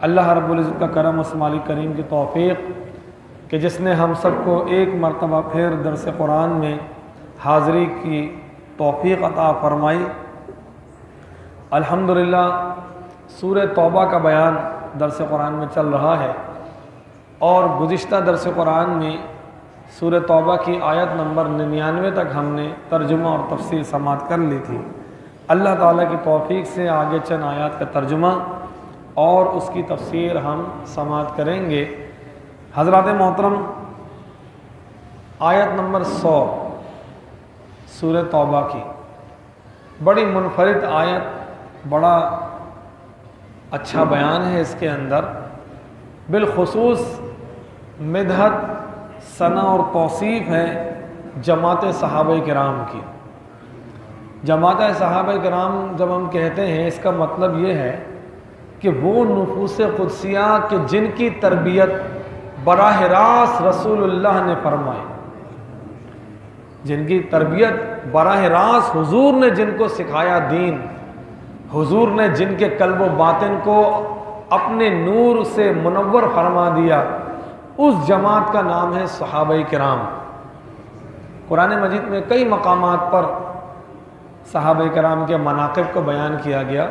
اللہ رب العزت کا کرم اس مالک کریم کی توفیق کہ جس نے ہم سب کو ایک مرتبہ پھر درس قرآن میں حاضری کی توفیق عطا فرمائی۔ الحمدللہ سورہ توبہ کا بیان درس قرآن میں چل رہا ہے، اور گزشتہ درس قرآن میں سورہ توبہ کی آیت نمبر 99 تک ہم نے ترجمہ اور تفسیر سماعت کر لی تھی۔ اللہ تعالیٰ کی توفیق سے آگے چند آیات کا ترجمہ اور اس کی تفسیر ہم سماعت کریں گے۔ حضرات محترم، آیت نمبر 100 سورہ توبہ کی بڑی منفرد آیت، بڑا اچھا بیان ہے اس کے اندر، بالخصوص مدحت، ثنا اور توصیف ہے جماعت صحابہ کرام کی۔ جماعت صحابہ کرام جب ہم کہتے ہیں، اس کا مطلب یہ ہے کہ وہ نفوس قدسیہ کہ جن کی تربیت براہ راست رسول اللہ نے فرمائی، جن کی تربیت براہ راست حضور نے جن کو سکھایا دین، حضور نے جن کے قلب و باطن کو اپنے نور سے منور فرما دیا، اس جماعت کا نام ہے صحابہ کرام۔ قرآن مجید میں کئی مقامات پر صحابہ کرام کے مناقب کو بیان کیا گیا،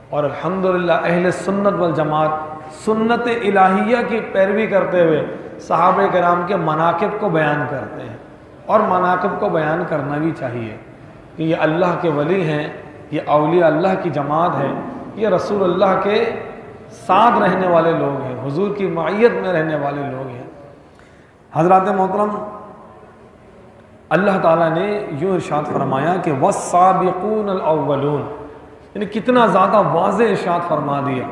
اور الحمدللہ اہل سنت والجماعت سنت الہیہ کی پیروی کرتے ہوئے صحابہ کرام کے مناقب کو بیان کرتے ہیں، اور مناقب کو بیان کرنا بھی چاہیے کہ یہ اللہ کے ولی ہیں، یہ اولیاء اللہ کی جماعت ہے، یہ رسول اللہ کے ساتھ رہنے والے لوگ ہیں، حضور کی معیت میں رہنے والے لوگ ہیں۔ حضرات محترم، اللہ تعالیٰ نے یوں ارشاد فرمایا کہ وَالسَّابِقُونَ الْأَوَّلُونَ، یعنی کتنا زیادہ واضح ارشاد فرما دیا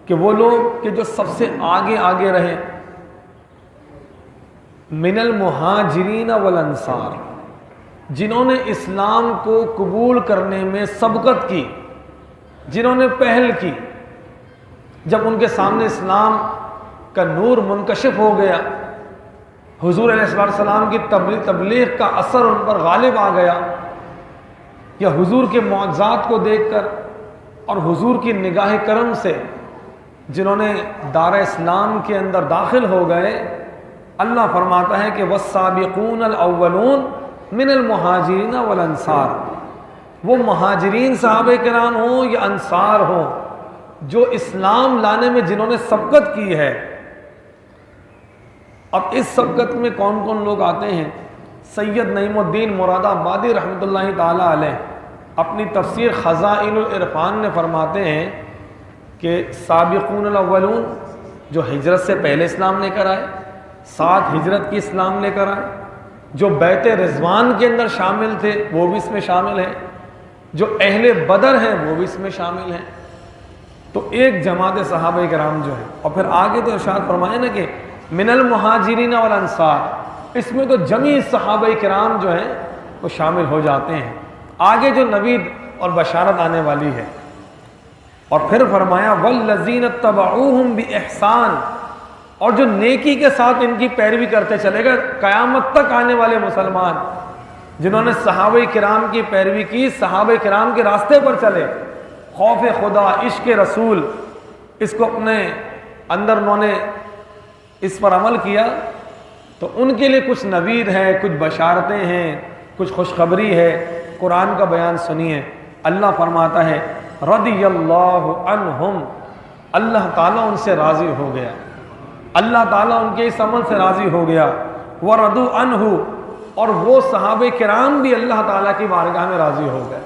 کہ وہ لوگ کہ جو سب سے آگے رہے، من المہاجرین والانصار، جنہوں نے اسلام کو قبول کرنے میں سبقت کی، جنہوں نے پہل کی، جب ان کے سامنے اسلام کا نور منکشف ہو گیا، حضور علیہ السلام کی تبلیغ کا اثر ان پر غالب آ گیا، یا حضور کے معجزات کو دیکھ کر اور حضور کی نگاہ کرم سے جنہوں نے دار اسلام کے اندر داخل ہو گئے، اللہ فرماتا ہے کہ والسابقون الاولون من المہاجرین والانصار، وہ مہاجرین صحابہ کرام ہوں یا انصار ہوں، جو اسلام لانے میں جنہوں نے سبقت کی ہے۔ اب اس سبقت میں کون کون لوگ آتے ہیں؟ سید نعیم الدین مراد آبادی رحمۃ اللہ تعالی علیہ اپنی تفسیر خزائن العرفان نے فرماتے ہیں کہ سابقون الاولون جو ہجرت سے پہلے اسلام لے کر آئے، ساتھ ہجرت کی اسلام لے کر آئے، جو بیت رضوان کے اندر شامل تھے وہ بھی اس میں شامل ہیں، جو اہل بدر ہیں وہ بھی اس میں شامل ہیں۔ تو ایک جماعت صحابہ کرام جو ہے، اور پھر آگے تو ارشاد فرمایا نا کہ من المہاجرین والانصار، اس میں تو جمیع صحابہ کرام جو ہیں وہ شامل ہو جاتے ہیں۔ آگے جو نوید اور بشارت آنے والی ہے، اور پھر فرمایا والذین اتبعوہم باحسان، اور جو نیکی کے ساتھ ان کی پیروی کرتے چلے گئے، قیامت تک آنے والے مسلمان جنہوں نے صحابہ کرام کی پیروی کی، صحابہ کرام کے راستے پر چلے، خوف خدا، عشق رسول، اس کو اپنے اندر انہوں نے اس پر عمل کیا، تو ان کے لیے کچھ نوید ہے، کچھ بشارتیں ہیں، کچھ خوشخبری ہے۔ قرآن کا بیان سنیے، اللہ فرماتا ہے رضی اللہ عنہم، اللہ تعالیٰ ان سے راضی ہو گیا، اللہ تعالیٰ ان کے اس عمل سے راضی ہو گیا، وَرَضُوا عَنْهُ، اور وہ صحابہ کرام بھی اللہ تعالیٰ کی بارگاہ میں راضی ہو گئے،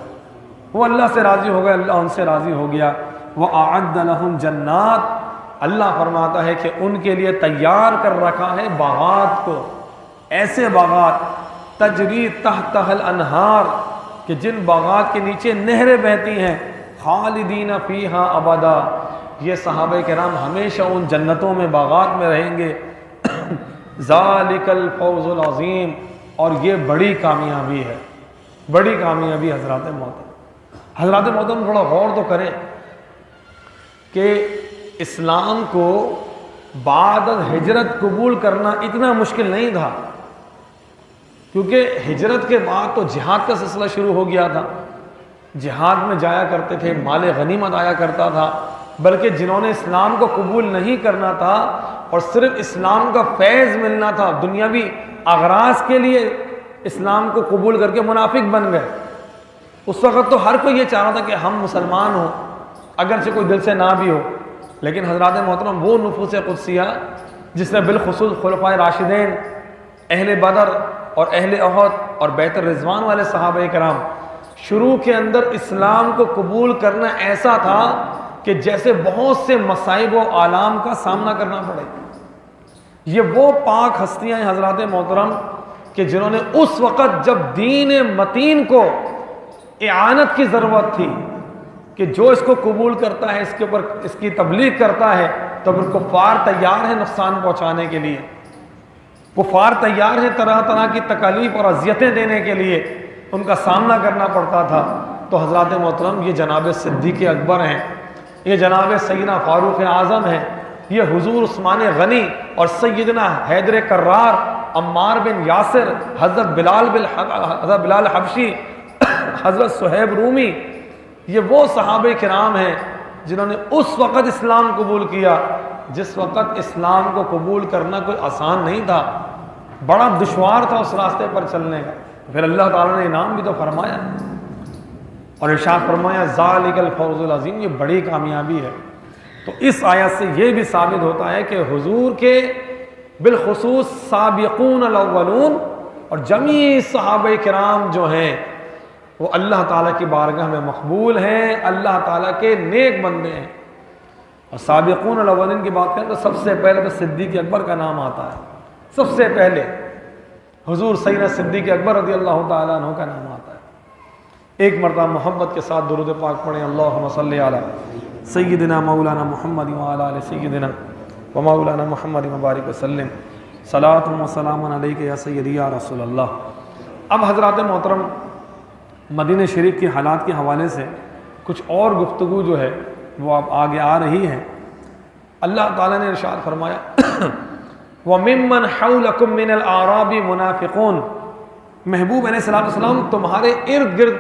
وہ اللہ سے راضی ہو گئے، اللہ ان سے راضی ہو گیا۔ وَأَعَدَّ لَهُمْ جَنَّاتٍ، اللہ فرماتا ہے کہ ان کے لیے تیار کر رکھا ہے باغات کو، ایسے باغات تجری تحتها الانہار، کہ جن باغات کے نیچے نہریں بہتی ہیں، خالدین فیہا ابدا، یہ صحابہ کرام ہمیشہ ان جنتوں میں، باغات میں رہیں گے۔ ذالک الفوز العظیم، اور یہ بڑی کامیابی ہے، بڑی کامیابی۔ حضرات محترم تھوڑا غور تو کریں کہ اسلام کو بعد ہجرت قبول کرنا اتنا مشکل نہیں تھا، کیونکہ ہجرت کے بعد تو جہاد کا سلسلہ شروع ہو گیا تھا، جہاد میں جایا کرتے تھے، مال غنیمت آیا کرتا تھا، بلکہ جنہوں نے اسلام کو قبول نہیں کرنا تھا اور صرف اسلام کا فیض ملنا تھا، دنیاوی اغراض کے لیے اسلام کو قبول کر کے منافق بن گئے۔ اس وقت تو ہر کوئی یہ چاہ رہا تھا کہ ہم مسلمان ہوں، اگرچہ کوئی دل سے نہ بھی ہو، لیکن حضرات محترم وہ نفوس قدسیہ جس نے بالخصوص خلفائے راشدین، اہل بدر اور اہل احد اور بیت الرضوان والے صحابہ کرام، شروع کے اندر اسلام کو قبول کرنا ایسا تھا کہ جیسے بہت سے مصائب و آلام کا سامنا کرنا پڑے۔ یہ وہ پاک ہستیاں ہیں حضرات محترم کہ جنہوں نے اس وقت جب دین متین کو اعانت کی ضرورت تھی کہ جو اس کو قبول کرتا ہے، اس کے اوپر اس کی تبلیغ کرتا ہے، تو پھر کفار تیار ہیں نقصان پہنچانے کے لیے، کفار تیار ہیں طرح طرح کی تکالیف اور اذیتیں دینے کے لیے، ان کا سامنا کرنا پڑتا تھا۔ تو حضرات محترم یہ جناب صدیق اکبر ہیں، یہ جناب سیدنا فاروق اعظم ہیں، یہ حضور عثمان غنی اور سیدنا حیدر کرار، عمار بن یاسر، حضرت بلال حبشی، حضرت صہیب رومی، یہ وہ صحابہ کرام ہیں جنہوں نے اس وقت اسلام قبول کیا جس وقت اسلام کو قبول کرنا کوئی آسان نہیں تھا، بڑا دشوار تھا اس راستے پر چلنے کا۔ پھر اللہ تعالیٰ نے انعام بھی تو فرمایا اور ارشاد فرمایا ذالک الفوز العظیم، یہ بڑی کامیابی ہے۔ تو اس آیت سے یہ بھی ثابت ہوتا ہے کہ حضور کے بالخصوص سابقون الاولون اور جمیع صحابہ کرام جو ہیں وہ اللہ تعالیٰ کی بارگاہ میں مقبول ہیں، اللہ تعالیٰ کے نیک بندے ہیں۔ اور سابقون الاولین کی بات کریں تو سب سے پہلے تو صدیق اکبر کا نام آتا ہے، سب سے پہلے حضور سیدنا صدیق اکبر رضی اللہ تعالیٰ عنہ کا نام آتا ہے۔ ایک مرتبہ محبت کے ساتھ درود پاک پڑھیں، اللہم صلی علی سیدنا مولانا محمد وعلی آل سیدنا و مولانا محمد مبارک وسلم، صلاۃ و سلام علیک یا سیدی یا رسول اللہ۔ اب حضرات محترم مدینہ شریف کے حالات کے حوالے سے کچھ اور گفتگو جو ہے وہ اب آگے آ رہی ہے۔ اللہ تعالیٰ نے ارشاد فرمایا وَمِمَّنْ حَوْلَكُمْ مِنَ الْأَعْرَابِ مُنَافِقُونَ، محبوب علیہ الصلوۃ والسلام تمہارے ارد گرد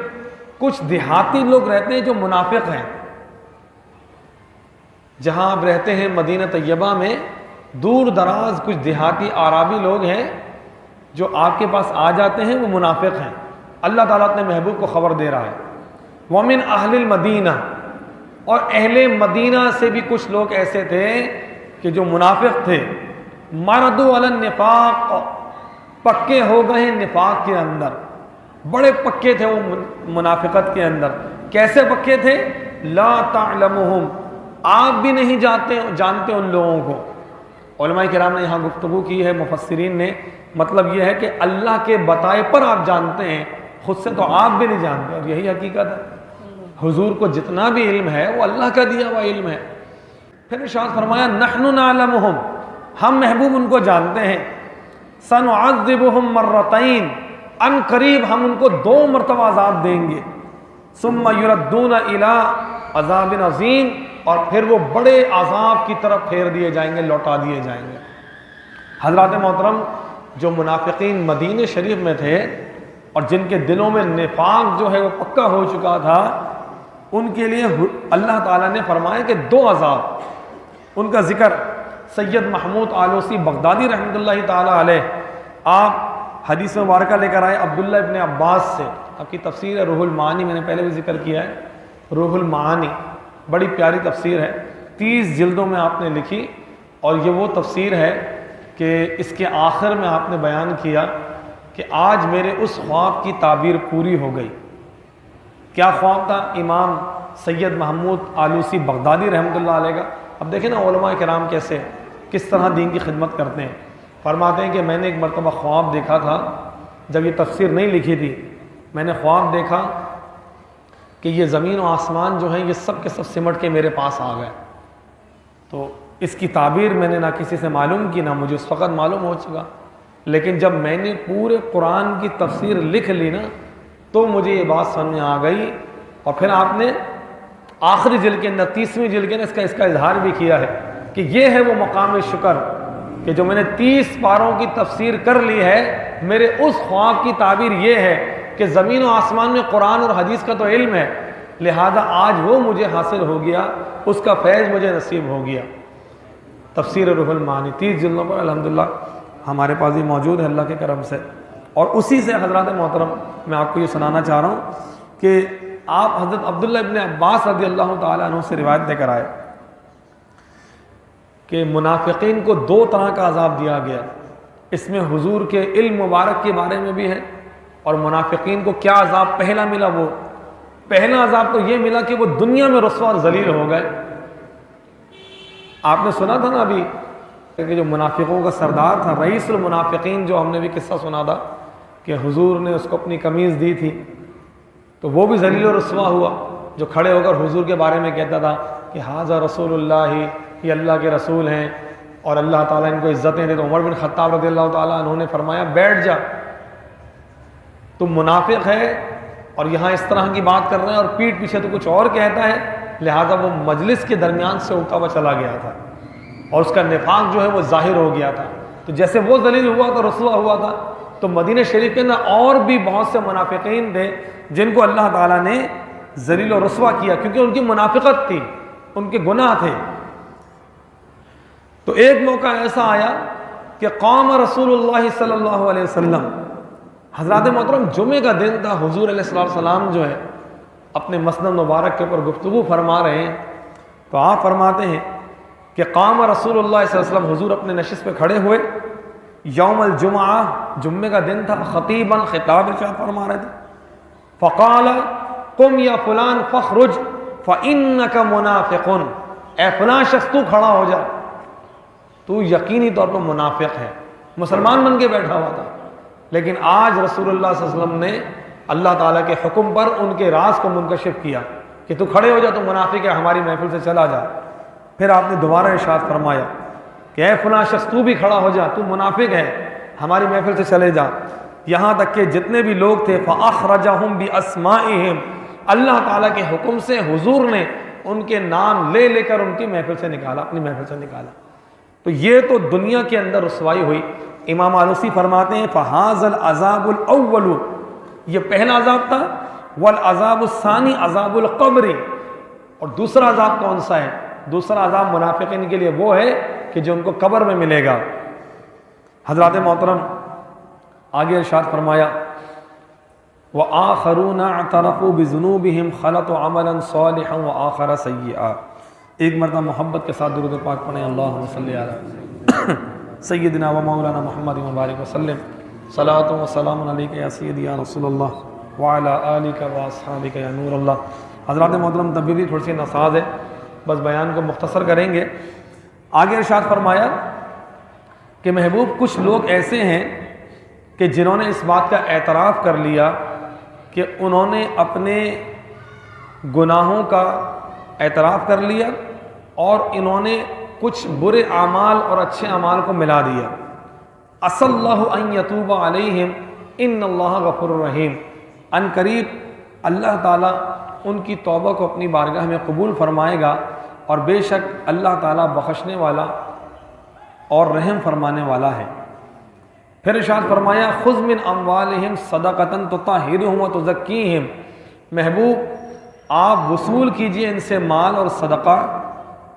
کچھ دیہاتی لوگ رہتے ہیں جو منافق ہیں۔ جہاں آپ رہتے ہیں مدینہ طیبہ میں دور دراز کچھ دیہاتی اعرابی لوگ ہیں جو آپ کے پاس آ جاتے ہیں، وہ منافق ہیں۔ اللہ تعالیٰ اپنے محبوب کو خبر دے رہا ہے وَمِنْ أَهْلِ الْمَدِينَةِ، اور اہل مدینہ سے بھی کچھ لوگ ایسے تھے کہ جو منافق تھے، مَرَدُوا عَلَى النِّفَاقِ، پکے ہو گئے ہیں نفاق کے اندر، بڑے پکے تھے وہ منافقت کے اندر۔ کیسے پکے تھے؟ لا تعلمہم، آپ بھی نہیں جانتے ان لوگوں کو۔ علماء کرام نے یہاں گفتگو کی ہے، مفسرین نے، مطلب یہ ہے کہ اللہ کے بتائے پر آپ جانتے ہیں، خود سے تو آپ بھی نہیں جانتے، اور یہی حقیقت ہے۔ حضور کو جتنا بھی علم ہے وہ اللہ کا دیا ہوا علم ہے۔ پھر ارشاد فرمایا نحن نعلمہم، ہم محبوب ان کو جانتے ہیں، سنعذبہم مرتین، ان قریب ہم ان کو 2 مرتبہ عذاب دیں گے، ثم یردون الی عذاب عظیم، اور پھر وہ بڑے عذاب کی طرف پھیر دیے جائیں گے، لوٹا دیے جائیں گے۔ حضرات محترم جو منافقین مدینہ شریف میں تھے اور جن کے دلوں میں نفاق جو ہے وہ پکا ہو چکا تھا، ان کے لیے اللہ تعالیٰ نے فرمایا کہ 2 عذاب، ان کا ذکر سید محمود آلوسی بغدادی رحمۃ اللہ تعالیٰ علیہ، آپ حدیث مبارکہ لے کر آئے عبداللہ ابن عباس سے۔ آپ کی تفسیر ہے روح المعانی، میں نے پہلے بھی ذکر کیا ہے، روح المعانی بڑی پیاری تفسیر ہے، 30 جلدوں میں آپ نے لکھی، اور یہ وہ تفسیر ہے کہ اس کے آخر میں آپ نے بیان کیا کہ آج میرے اس خواب کی تعبیر پوری ہو گئی۔ کیا خواب تھا؟ امام سید محمود آلوسی بغدادی رحمۃ اللہ علیہ کا۔ اب دیکھیں نا علماء کرام کیسے کس طرح دین کی خدمت کرتے ہیں۔ فرماتے ہیں کہ میں نے ایک مرتبہ خواب دیکھا تھا، جب یہ تفسیر نہیں لکھی تھی، میں نے خواب دیکھا کہ یہ زمین و آسمان جو ہیں یہ سب کے سب سمٹ کے میرے پاس آ گئے۔ تو اس کی تعبیر میں نے نہ کسی سے معلوم کی، نہ مجھے اس وقت معلوم ہو چکا، لیکن جب میں نے پورے قرآن کی تفسیر لکھ لی نا تو مجھے یہ بات سمجھ آ گئی، اور پھر آپ نے آخری جلد کے اندر 30ویں جلد کے اندر اس کا اظہار بھی کیا ہے کہ یہ ہے وہ مقام شکر کہ جو میں نے 30 پاروں کی تفسیر کر لی ہے، میرے اس خواب کی تعبیر یہ ہے کہ زمین و آسمان میں قرآن اور حدیث کا تو علم ہے، لہذا آج وہ مجھے حاصل ہو گیا، اس کا فیض مجھے نصیب ہو گیا۔ تفسیر روح المعانی 30 جلدوں پر الحمدللہ ہمارے پاس یہ موجود ہے اللہ کے کرم سے۔ اور اسی سے حضرات محترم میں آپ کو یہ سنانا چاہ رہا ہوں کہ آپ حضرت عبداللہ ابن عباس رضی اللہ تعالیٰ عنہ سے روایت لے کر آئے کہ منافقین کو 2 طرح کا عذاب دیا گیا۔ اس میں حضور کے علم مبارک کے بارے میں بھی ہے، اور منافقین کو کیا عذاب پہلا ملا، وہ پہلا عذاب تو یہ ملا کہ وہ دنیا میں رسوا اور ذلیل ہو گئے۔ آپ نے سنا تھا نا ابھی کہ جو منافقوں کا سردار تھا، رئیس المنافقین، جو ہم نے بھی قصہ سنا تھا کہ حضور نے اس کو اپنی قمیض دی تھی، تو وہ بھی ذلیل و رسوا ہوا، جو کھڑے ہو کر حضور کے بارے میں کہتا تھا کہ حاذا رسول اللہ، یہ اللہ کے رسول ہیں اور اللہ تعالیٰ ان کو عزتیں دے۔ تو عمر بن خطاب رضی اللہ تعالیٰ عنہ نے فرمایا بیٹھ جا، تم منافق ہے اور یہاں اس طرح کی بات کر رہے ہیں اور پیٹھ پیچھے تو کچھ اور کہتا ہے۔ لہٰذا وہ مجلس کے درمیان سے اٹھا ہوا چلا گیا تھا اور اس کا نفاق جو ہے وہ ظاہر ہو گیا تھا۔ تو جیسے وہ ذلیل ہوا تھا، رسوا ہوا تھا، تو مدینہ شریف کے اندر اور بھی بہت سے منافقین تھے جن کو اللہ تعالیٰ نے ذلیل و رسوا کیا، کیونکہ ان کی منافقت تھی، ان کے گناہ تھے۔ تو ایک موقع ایسا آیا کہ قام رسول اللہ صلی اللہ علیہ وسلم، حضرات محترم جمعے کا دن تھا، حضور علیہ السلام جو ہے اپنے مسند مبارک کے اوپر گفتگو فرما رہے ہیں، تو آپ فرماتے ہیں کہ قام رسول اللہ صلی اللہ علیہ وسلم، حضور اپنے نشست پہ کھڑے ہوئے، یوم الجمعہ، جمعے کا دن تھا، خطیبا خطاب ارشاد فرما رہے تھے، فقال قم یا فلان فخرج فانک منافق، اے فلاں شخص تو کھڑا ہو جا، تو یقینی طور پر منافق ہے۔ مسلمان بن کے بیٹھا ہوا تھا، لیکن آج رسول اللہ صلی اللہ علیہ وسلم نے اللہ تعالیٰ کے حکم پر ان کے راز کو منکشف کیا کہ تو کھڑے ہو جا، تو منافق ہے، ہماری محفل سے چلا جا۔ پھر آپ نے دوبارہ ارشاد فرمایا کہ اے فلاں شخص تو بھی کھڑا ہو جا، تو منافق ہے، ہماری محفل سے چلے جا۔ یہاں تک کہ جتنے بھی لوگ تھے فَأَخْرَجَهُمْ بِأَسْمَائِهِمْ، اللہ تعالیٰ کے حکم سے حضور نے ان کے نام لے لے کر ان کی محفل سے نکالا، اپنی محفل سے نکالا۔ تو یہ تو دنیا کے اندر رسوائی ہوئی۔ امام آلوسی فرماتے ہیں فَهَذَا الْعَذَابُ الْأَوَّلُ، یہ پہلا عذاب تھا، وَالْعَذَابُ الثَّانِي عَذَابُ الْقَبْرِ، اور دوسرا عذاب کون سا ہے؟ دوسرا عذاب منافقین کے لیے وہ ہے کہ جو ان کو قبر میں ملے گا۔ حضرات محترم آگے ارشاد فرمایا وَآخَرُونَ اعْتَرَفُوا بِذُنُوبِهِمْ خَلَطُوا عَمَلًا صَالِحًا وَآخَرَ سَيِّئًا۔ ایک مرتبہ محبت کے ساتھ درود پاک پڑھیں، اللہم صلی علی سیدنا و مولانا محمد مبارک وسلم، صلاۃ و سلام علیک یا سیدی یا رسول اللہ وعلی آلک و اصحابک یا نور اللہ۔ حضرات محترم طبی بھی تھوڑی سی نساز ہے، بس بیان کو مختصر کریں گے۔ آگے ارشاد فرمایا کہ محبوب کچھ لوگ ایسے ہیں کہ جنہوں نے اس بات کا اعتراف کر لیا کہ انہوں نے اپنے گناہوں کا اعتراف کر لیا اور انہوں نے کچھ برے اعمال اور اچھے اعمال کو ملا دیا۔ عسى اللہ ان یتوب علیہم ان اللہ غفور الرحیم، ان قریب اللہ تعالیٰ ان کی توبہ کو اپنی بارگاہ میں قبول فرمائے گا، اور بے شک اللہ تعالیٰ بخشنے والا اور رحم فرمانے والا ہے۔ پھر ارشاد فرمایا خذ من اموالہم صدقۃ تطہرہم وتزکیہم، محبوب آپ وصول کیجئے ان سے مال اور صدقہ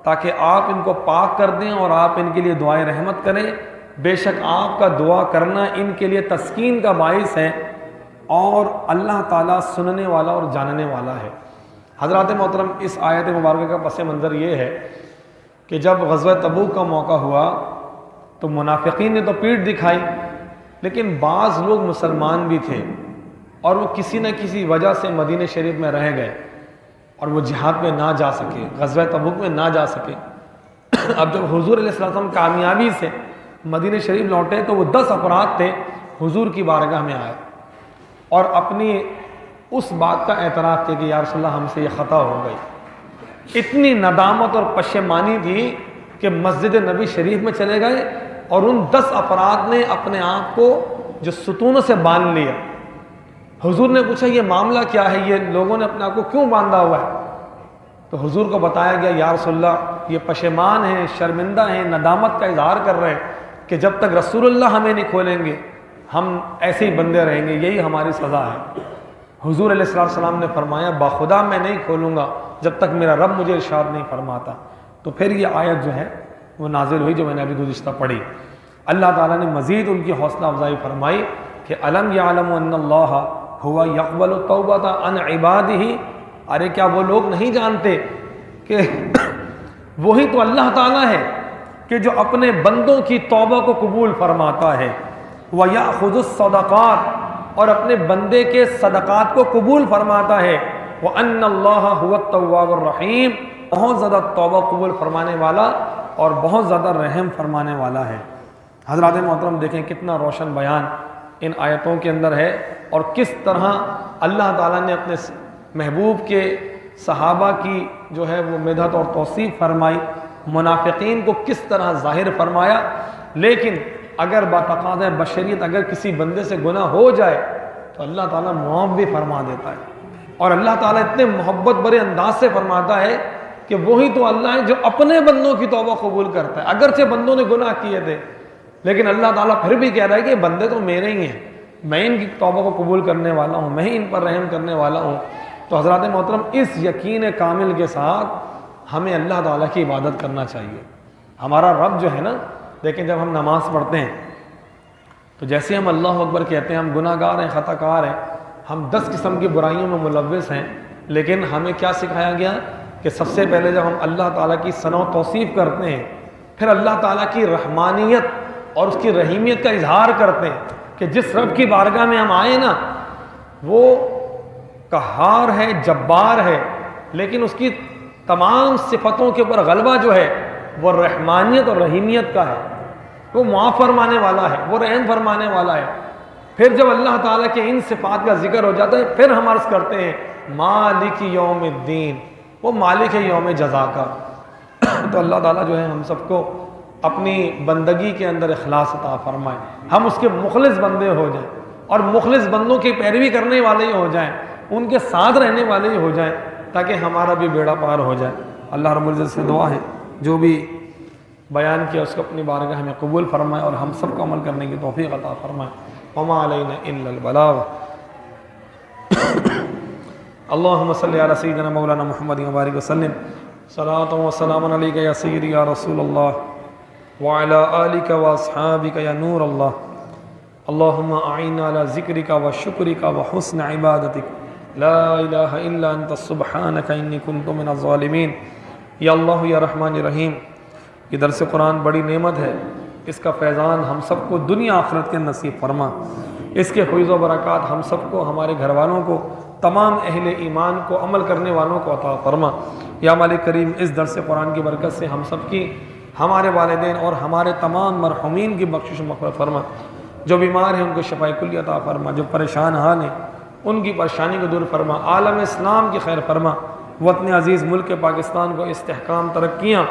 تاکہ آپ ان کو پاک کر دیں اور آپ ان کے لیے دعائے رحمت کریں، بے شک آپ کا دعا کرنا ان کے لیے تسکین کا باعث ہے اور اللہ تعالیٰ سننے والا اور جاننے والا ہے۔ حضرات محترم اس آیت مبارکہ کا پس منظر یہ ہے کہ جب غزوہ تبوک کا موقع ہوا تو منافقین نے تو پیٹھ دکھائی، لیکن بعض لوگ مسلمان بھی تھے اور وہ کسی نہ کسی وجہ سے مدینہ شریف میں رہ گئے اور وہ جہاد میں نہ جا سکے، غزوہ تبوک میں نہ جا سکے۔ اب جب حضور علیہ السلام کامیابی سے مدینہ شریف لوٹے تو وہ 10 افراد تھے حضور کی بارگاہ میں آئے اور اپنی اس بات کا اعتراف کیا کہ یا رسول اللہ ہم سے یہ خطا ہو گئی۔ اتنی ندامت اور پشیمانی تھی کہ مسجد نبی شریف میں چلے گئے اور ان 10 افراد نے اپنے آپ کو جو ستونوں سے باندھ لیا۔ حضور نے پوچھا یہ معاملہ کیا ہے، یہ لوگوں نے اپنے آپ کو کیوں باندھا ہوا ہے؟ تو حضور کو بتایا گیا یا رسول اللہ یہ پشیمان ہیں، شرمندہ ہیں، ندامت کا اظہار کر رہے ہیں کہ جب تک رسول اللہ ہمیں نہیں کھولیں گے ہم ایسے ہی بندے رہیں گے، یہی ہماری سزا ہے۔ حضور علیہ السلام نے فرمایا باخدا میں نہیں کھولوں گا جب تک میرا رب مجھے ارشاد نہیں فرماتا۔ تو پھر یہ آیت جو ہے وہ نازل ہوئی جو میں نے ابھی گزشتہ پڑھی۔ اللہ تعالیٰ نے مزید ان کی حوصلہ افزائی فرمائی کہ الم یعلم ان اللہ ہوا یقبل التوبۃ عن عبادہ، ارے کیا وہ لوگ نہیں جانتے کہ وہی تو اللہ تعالیٰ ہے کہ جو اپنے بندوں کی توبہ کو قبول فرماتا ہے، وَيَأْخُذُ الصَّدَقَاتِ، اور اپنے بندے کے صدقات کو قبول فرماتا ہے، وَأَنَّ اللَّهَ هُوَ التَّوَّابُ الرَّحِيمُ، بہت زیادہ توبہ قبول فرمانے والا اور بہت زیادہ رحم فرمانے والا ہے۔ حضرات محترم دیکھیں کتنا روشن بیان ان آیتوں کے اندر ہے، اور کس طرح اللہ تعالیٰ نے اپنے محبوب کے صحابہ کی جو ہے وہ مدحت اور توصیف فرمائی، منافقین کو کس طرح ظاہر فرمایا۔ لیکن اگر بتقاضۂ بشریت اگر کسی بندے سے گناہ ہو جائے تو اللہ تعالیٰ معاف بھی فرما دیتا ہے، اور اللہ تعالیٰ اتنے محبت بھرے انداز سے فرماتا ہے کہ وہی تو اللہ ہے جو اپنے بندوں کی توبہ قبول کرتا ہے۔ اگرچہ بندوں نے گناہ کیے تھے لیکن اللہ تعالیٰ پھر بھی کہہ رہا ہے کہ یہ بندے تو میرے ہی ہیں، میں ان کی توبہ کو قبول کرنے والا ہوں، میں ہی ان پر رحم کرنے والا ہوں۔ تو حضرات محترم اس یقین کامل کے ساتھ ہمیں اللہ تعالیٰ کی عبادت کرنا چاہیے۔ ہمارا رب جو ہے نا، لیکن جب ہم نماز پڑھتے ہیں تو جیسے ہم اللہ اکبر کہتے ہیں، ہم گناہ گار ہیں، خطا کار ہیں، ہم 10 قسم کی برائیوں میں ملوث ہیں، لیکن ہمیں کیا سکھایا گیا کہ سب سے پہلے جب ہم اللہ تعالیٰ کی ثنا و توصیف کرتے ہیں، پھر اللہ تعالیٰ کی رحمانیت اور اس کی رحیمیت کا اظہار کرتے ہیں کہ جس رب کی بارگاہ میں ہم آئے نا وہ قہار ہے، جبار ہے، لیکن اس کی تمام صفتوں کے اوپر غلبہ جو ہے وہ رحمانیت اور رحیمیت کا ہے، وہ معاف فرمانے والا ہے، وہ رحم فرمانے والا ہے۔ پھر جب اللہ تعالیٰ کے ان صفات کا ذکر ہو جاتا ہے پھر ہم عرض کرتے ہیں مالک یوم الدین، وہ مالک ہے یوم جزا کا۔ تو اللہ تعالیٰ جو ہے ہم سب کو اپنی بندگی کے اندر اخلاص عطا فرمائے، ہم اس کے مخلص بندے ہو جائیں اور مخلص بندوں کی پیروی کرنے والے ہی ہو جائیں، ان کے ساتھ رہنے والے ہی ہو جائیں، تاکہ ہمارا بھی بیڑا پار ہو جائے۔ اللہ رب العزت سے دعا ہے جو بھی بیان کیا اس کو اپنی بارگاہ میں قبول فرمائے اور ہم سب کو عمل کرنے کی توفیق عطا فرمائے۔ وما علینا الا البلاغ۔ اللہم صلی علی سیدنا مولانا محمد وبارک وسلم، صلاۃ و سلام علیک یا سیدی یا رسول اللہ وعلی آلک و اصحابک یا نور اللہ۔ اللہم اعنا علی ذکرک و شکرک و حسن عبادتک، لا الہ الا انت سبحانک انی کنت من الظالمین۔ یا اللہ یا رحمان رحیم، یہ درس قرآن بڑی نعمت ہے، اس کا فیضان ہم سب کو دنیا آخرت کے نصیب فرما، اس کے فیض و برکات ہم سب کو، ہمارے گھر والوں کو، تمام اہل ایمان کو، عمل کرنے والوں کو عطا فرما۔ یا مالک کریم اس درس قرآن کی برکت سے ہم سب کی، ہمارے والدین اور ہمارے تمام مرحومین کی بخشش و مغفرت فرما، جو بیمار ہیں ان کو شفاء کلی عطا فرما، جو پریشان حال ہیں ان کی پریشانی کو دور فرما، عالم اسلام کی خیر فرما، وطن عزیز ملک پاکستان کو استحکام، ترقیاں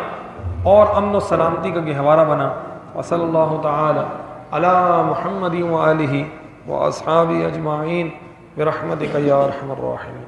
اور امن و سلامتی کا گہوارہ بنا۔ وصلی اللہ تعالی علی محمد و آلہ و اصحابہ اجمعین برحمتک یا ارحم الراحمین۔